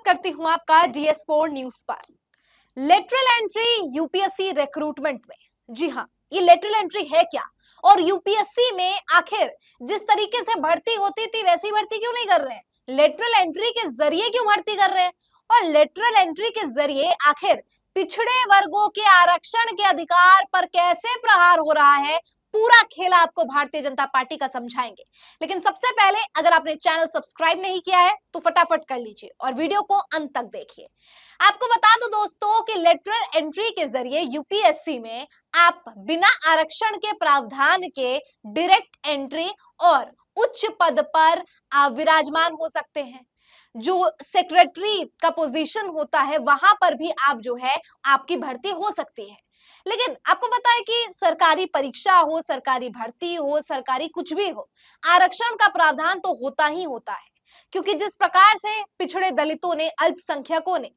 करती हूं आपका DS4 न्यूज पर। लेटरल एंट्री यूपीएससी रिक्रूटमेंट में। जी हाँ, ये लेटरल एंट्री है क्या और यूपीएससी में आखिर जिस तरीके से भर्ती होती थी वैसी भर्ती क्यों नहीं कर रहे हैं? लेटरल एंट्री के जरिए क्यों भर्ती कर रहे हैं? और लेटरल एंट्री के जरिए आखिर पिछड़े वर्गों के आरक्षण के अधिकार पर कैसे प्रहार हो रहा है, पूरा खेल आपको भारतीय जनता पार्टी का समझाएंगे। लेकिन सबसे पहले अगर आपने चैनल सब्सक्राइब नहीं किया है तो फटाफट कर लीजिए और वीडियो को अंत तक देखिए। आपको बता दूं दोस्तों कि लेटरल एंट्री के जरिए यूपीएससी में आप बिना आरक्षण के प्रावधान के डायरेक्ट एंट्री और उच्च पद पर विराजमान हो सकते हैं। जो सेक्रेटरी का पोजीशन होता है वहां पर भी आप जो है आपकी भर्ती हो सकती है। लेकिन आपको पता है कि सरकारी परीक्षा हो, सरकारी भर्ती हो, सरकारी कुछ भी हो, आरक्षण का प्रावधान तो होता ही होता है। क्योंकि जिस प्रकार से पिछड़े दलितों ने, अल्पसंख्यकों ने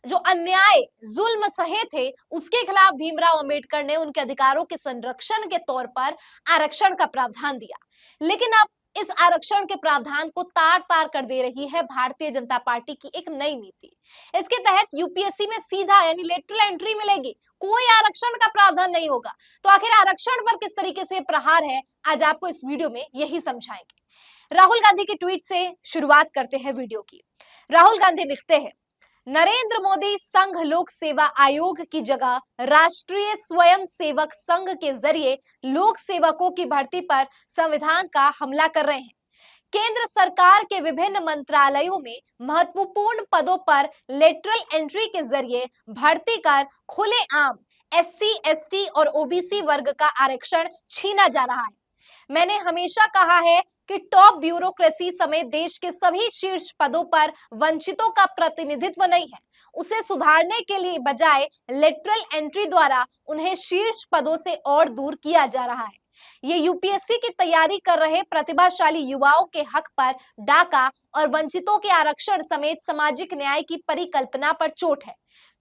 जो अन्याय जुल्म सहे थे, उसके खिलाफ भीमराव अंबेडकर ने उनके अधिकारों के संरक्षण के तौर पर आरक्षण का प्रावधान दिया। लेकिन अब इस आरक्षण के प्रावधान को तार तार कर दे रही है भारतीय जनता पार्टी की एक नई नीति। इसके तहत यूपीएससी में सीधा यानी लेटरल एंट्री मिलेगी, कोई आरक्षण का प्रावधान नहीं होगा। तो आखिर आरक्षण पर किस तरीके से प्रहार है, आज आपको इस वीडियो में यही समझाएंगे। राहुल गांधी की ट्वीट से शुरुआत करते हैं वीडियो की। राहुल गांधी लिखते हैं, नरेंद्र मोदी संघ लोक सेवा आयोग की जगह राष्ट्रीय स्वयं सेवक संघ के जरिए लोक सेवकों की भर्ती पर संविधान का हमला कर रहे हैं। केंद्र सरकार के विभिन्न मंत्रालयों में महत्वपूर्ण पदों पर लेटरल एंट्री के जरिए भर्ती कर खुलेआम एससी, एसटी और ओबीसी वर्ग का आरक्षण छीना जा रहा है। मैंने हमेशा कहा है कि टॉप ब्यूरोक्रेसी समेत देश के सभी शीर्ष पदों पर वंचितों का प्रतिनिधित्व नहीं है। उसे सुधारने के लिए बजाय लेटरल एंट्री द्वारा उन्हें शीर्ष पदों से और दूर किया जा रहा है। ये यूपीएससी की तैयारी कर रहे प्रतिभाशाली युवाओं के हक पर डाका और वंचितों के आरक्षण समेत सामाजिक न्याय की परिकल्पना पर चोट है।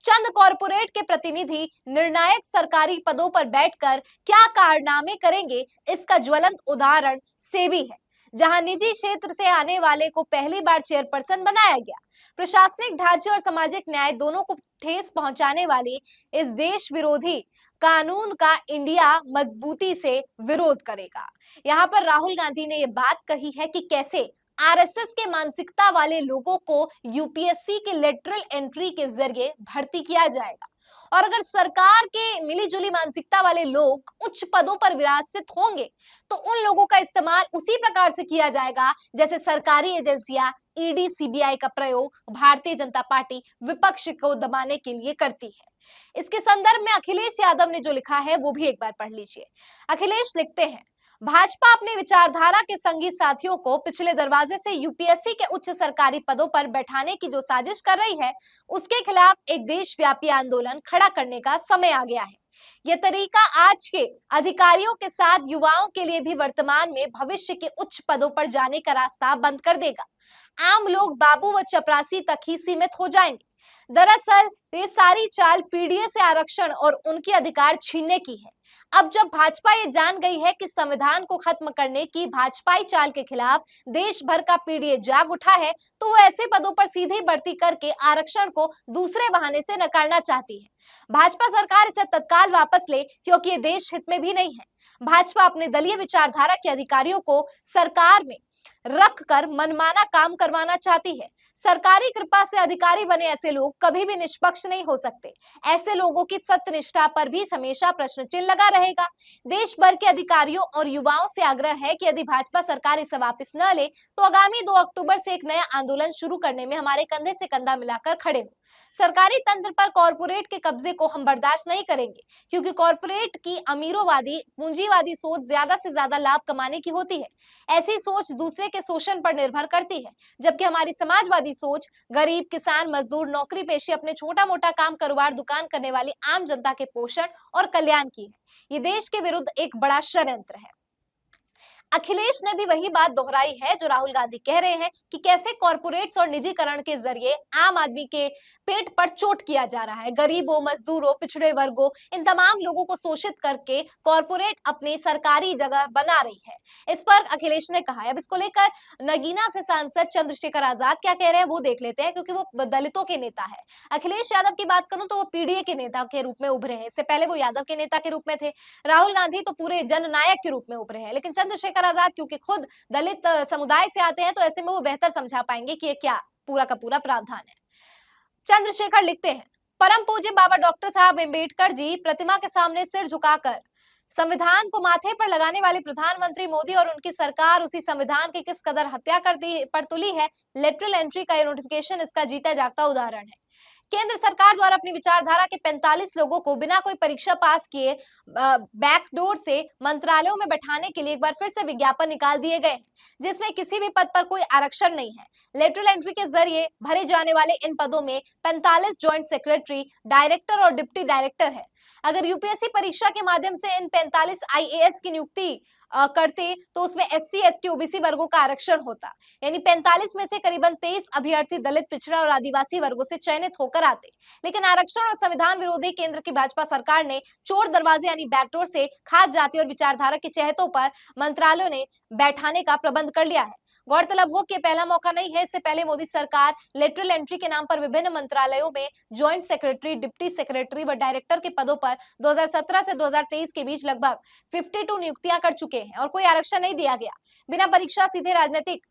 चंद कॉरपोरेट के प्रतिनिधि निर्णायक सरकारी पदों पर बैठकर क्या कारनामे करेंगे, इसका ज्वलंत उदाहरण सेबी है, जहां निजी क्षेत्र से आने वाले को पहली बार चेयरपर्सन बनाया गया। प्रशासनिक ढांचे और सामाजिक न्याय दोनों को ठेस पहुंचाने वाली इस देश विरोधी कानून का इंडिया मजबूती से विरोध करेगा। यहाँ पर राहुल गांधी ने ये बात कही है कि कैसे आरएसएस के मानसिकता वाले लोगों को यूपीएससी के लेटरल एंट्री के जरिए भर्ती किया जाएगा और अगर सरकार के मिलीजुली मानसिकता वाले लोग उच्च पदों पर विराजित होंगे तो उन लोगों का इस्तेमाल उसी प्रकार से किया जाएगा जैसे सरकारी एजेंसियां ईडी, सीबीआई का प्रयोग भारतीय जनता पार्टी विपक्ष को दबाने के लिए करती है। इसके संदर्भ में अखिलेश यादव ने जो लिखा है वो भी एक बार पढ़ लीजिए। अखिलेश लिखते हैं, भाजपा अपनी विचारधारा के संगी साथियों को पिछले दरवाजे से यूपीएससी के उच्च सरकारी पदों पर बैठाने की जो साजिश कर रही है, उसके खिलाफ एक देशव्यापी आंदोलन खड़ा करने का समय आ गया है। यह तरीका आज के अधिकारियों के साथ युवाओं के लिए भी वर्तमान में भविष्य के उच्च पदों पर जाने का रास्ता बंद कर देगा। आम लोग बाबू व चपरासी तक ही सीमित हो जाएंगे। दरअसल ये सारी चाल पीडीए से आरक्षण और उनके अधिकार छीनने की है। अब जब भाजपा ये जान गई है कि संविधान को खत्म करने की भाजपाई चाल के खिलाफ देश भर का पीडीए जाग उठा है, तो वो ऐसे पदों पर सीधे भर्ती करके आरक्षण को दूसरे बहाने से नकारना चाहती है। भाजपा सरकार इसे तत्काल वापस ले, क्योंकि ये देश हित में भी नहीं है। भाजपा अपने दलीय विचारधारा के अधिकारियों को सरकार में रख कर मनमाना काम करवाना चाहती है। सरकारी कृपा से अधिकारी बने ऐसे लोग कभी भी निष्पक्ष नहीं हो सकते। ऐसे लोगों की सत्यनिष्ठा पर भी हमेशा प्रश्न चिन्ह लगा रहेगा। देश भर के अधिकारियों और युवाओं से आग्रह है कि यदि भाजपा सरकार इसे वापस न ले तो आगामी 2 अक्टूबर से एक नया आंदोलन शुरू करने में हमारे कंधे से कंधा मिलाकर खड़े हो। सरकारी तंत्र पर कॉरपोरेट के कब्जे को हम बर्दाश्त नहीं करेंगे, क्योंकि कॉरपोरेट की अमीरोवादी पूंजीवादी सोच ज्यादा से ज्यादा लाभ कमाने की होती है। ऐसी सोच दूसरे के शोषण पर निर्भर करती है, जबकि हमारी समाजवादी सोच गरीब, किसान, मजदूर, नौकरी पेशे, अपने छोटा मोटा काम, कारोबार, दुकान करने वाली आम जनता के पोषण और कल्याण की है। ये देश के विरुद्ध एक बड़ा षड्यंत्र है। अखिलेश ने भी वही बात दोहराई है जो राहुल गांधी कह रहे हैं कि कैसे कॉरपोरेट्स और निजीकरण के जरिए आम आदमी के पेट पर चोट किया जा रहा है। गरीबों, मजदूरों, पिछड़े वर्गों, इन तमाम लोगों को शोषित करके कॉरपोरेट अपनी सरकारी जगह बना रही है। इस पर अखिलेश ने कहा है। अब इसको लेकर नगीना से सांसद चंद्रशेखर आजाद क्या कह रहे हैं वो देख लेते हैं, क्योंकि वो दलितों के नेता है। अखिलेश यादव की बात करूं तो वो पीडीए के नेता के रूप में उभरे हैं। इससे पहले वो यादव के नेता के रूप में थे। राहुल गांधी तो पूरे जननायक के रूप में उभरे हैं, लेकिन चंद्रशेखर आजाद क्योंकि खुद दलित समुदाय से आते हैं, तो ऐसे में वो बेहतर समझा पाएंगे कि ये क्या पूरा का पूरा प्रावधान है। चंद्रशेखर लिखते हैं, परम पूज्य बाबा डॉक्टर साहब अम्बेडकर जी प्रतिमा के सामने सिर झुकाकर संविधान को माथे पर लगाने वाले प्रधानमंत्री मोदी और उनकी सरकार उसी संविधान की किस कदर हत्या करती पर तुली है। लेटरल एंट्री का ये नोटिफिकेशन इसका जीता जागता उदाहरण है। केंद्र सरकार द्वारा अपनी विचारधारा के 45 लोगों को बिना कोई परीक्षा पास किए बैकडोर से मंत्रालयों में बैठाने के लिए एक बार फिर से विज्ञापन निकाल दिए गए हैं, जिसमें किसी भी पद पर कोई आरक्षण नहीं है। लेटरल एंट्री के जरिए भरे जाने वाले इन पदों में 45 ज्वाइंट सेक्रेटरी, डायरेक्टर और डिप्टी डायरेक्टर है। अगर यूपीएससी परीक्षा के माध्यम से इन 45 आईएएस की नियुक्ति करते तो उसमें एससी, एसटी, ओबीसी वर्गों का आरक्षण होता, यानी 45 में से करीबन 23 अभ्यर्थी दलित, पिछड़ा और आदिवासी वर्गों से चयनित होकर आते। लेकिन आरक्षण और संविधान विरोधी केंद्र की भाजपा सरकार ने चोर दरवाजे यानी बैकडोर से खास जाति और विचारधारा के चहेतों पर मंत्रालयों ने बैठाने का प्रबंध कर लिया है। गौरतलब हो कि पहला मौका नहीं है। इससे पहले मोदी सरकार लेटरल एंट्री के नाम पर विभिन्न मंत्रालयों में ज्वाइंट सेक्रेटरी, डिप्टी सेक्रेटरी व डायरेक्टर के पदों पर 2017 से 2023 के बीच लगभग 52 नियुक्तियां कर चुके हैं और कोई आरक्षण नहीं दिया गया। बिना परीक्षा सीधे राजनीतिक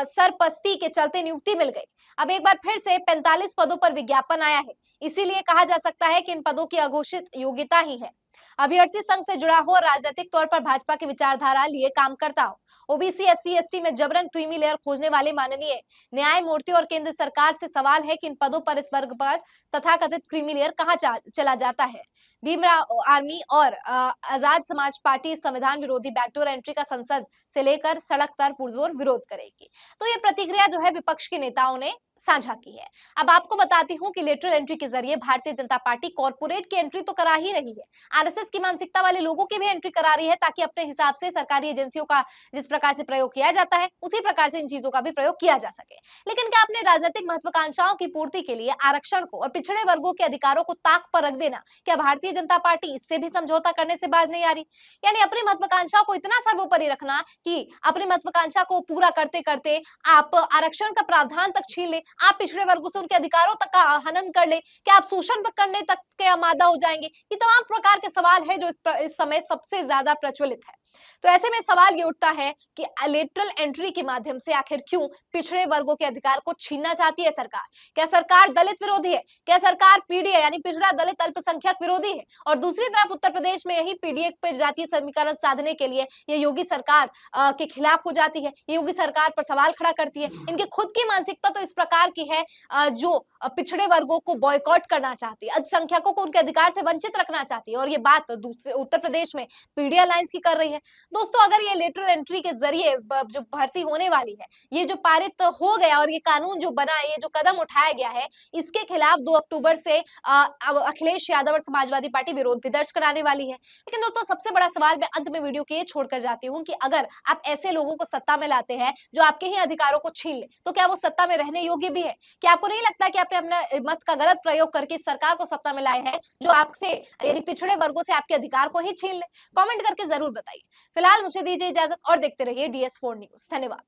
सरपस्ती के चलते नियुक्ति मिल गई। अब एक बार फिर से 45 पदों पर विज्ञापन आया है। इसीलिए कहा जा सकता है कि इन पदों की अघोषित योग्यता ही है अभ्यर्थी संघ से जुड़ा हो और राजनीतिक तौर पर भाजपा की विचारधारा लिए काम करता हो। ओबीसी, एससी, एसटी में जबरन क्रीमी लेयर खोजने वाले माननीय न्यायमूर्ति और केंद्र सरकार से सवाल है कि इन पदों पर इस वर्ग पर तथाकथित क्रीमी लेयर कहां चला जाता है। भीमराव आर्मी और आजाद समाज पार्टी संविधान विरोधी बैकडोर एंट्री का संसद से लेकर सड़क तक पुरजोर विरोध करेगी। तो ये प्रतिक्रिया जो है विपक्ष के नेताओं ने साझा की है। अब आपको बताती हूं कि लेटरल एंट्री के जरिए भारतीय जनता पार्टी कॉर्पोरेट की एंट्री तो करा ही रही है, आरएसएस की मानसिकता वाले लोगों की भी एंट्री करा रही है, ताकि अपने हिसाब से सरकारी एजेंसियों का जिस प्रकार से प्रयोग किया जाता है उसी प्रकार से इन चीजों का भी प्रयोग किया जा सके। लेकिन क्या अपने राजनीतिक महत्वाकांक्षाओं की पूर्ति के लिए आरक्षण को और पिछड़े वर्गों के अधिकारों को ताक पर रख देना, क्या भारतीय जनता पार्टी इससे भी समझौता करने से बाज नहीं आ रही? यानी अपनी महत्वाकांक्षाओं को इतना सर्वोपरि रखना कि अपनी महत्वाकांक्षा को पूरा करते करते आप आरक्षण का प्रावधान तक छीन ले, आप पिछड़े वर्गों से उनके अधिकारों तक का हनन कर ले, क्या आप शोषण तक करने तक के आमादा हो जाएंगे? ये तमाम प्रकार के सवाल है जो इस समय सबसे ज्यादा प्रचलित है। तो ऐसे में सवाल ये उठता है कि लेटरल एंट्री के माध्यम से आखिर क्यों पिछड़े वर्गों के अधिकार को छीनना चाहती है सरकार? क्या सरकार दलित विरोधी है? क्या सरकार पीडीए यानी पिछड़ा दलित अल्पसंख्यक विरोधी है? और दूसरी तरफ उत्तर प्रदेश में यही पीडीए पर जातीय समीकरण साधने के लिए ये योगी सरकार के खिलाफ हो जाती है, ये योगी सरकार पर सवाल खड़ा करती है। इनकी खुद की मानसिकता तो इस प्रकार की है जो पिछड़े वर्गों को बॉयकॉट करना चाहती है, अल्पसंख्यकों को उनके अधिकार से वंचित रखना चाहती है, और ये बात दूसरे उत्तर प्रदेश में पीडीए अलायंस की कर रही है। दोस्तों, अगर ये लेटरल एंट्री के जरिए जो भर्ती होने वाली है, ये जो पारित हो गया और ये कानून जो बना, ये जो कदम उठाया गया है, इसके खिलाफ 2 अक्टूबर से अखिलेश यादव और समाजवादी पार्टी विरोध भी दर्ज कराने वाली है। लेकिन दोस्तों, सबसे बड़ा सवाल मैं अंत में वीडियो के छोड़कर जाती हूँ कि अगर आप ऐसे लोगों को सत्ता में लाते हैं जो आपके ही अधिकारों को छीन ले, तो क्या वो सत्ता में रहने योग्य भी है? क्या आपको नहीं लगता कि आपने अपना मत का गलत प्रयोग करके सरकार को सत्ता में लाए हैं जो आपसे यानी पिछड़े वर्गों से आपके अधिकार को ही छीन ले? कमेंट करके जरूर बताइए। फिलहाल मुझे दीजिए इजाजत और देखते रहिए DS4 न्यूज। धन्यवाद।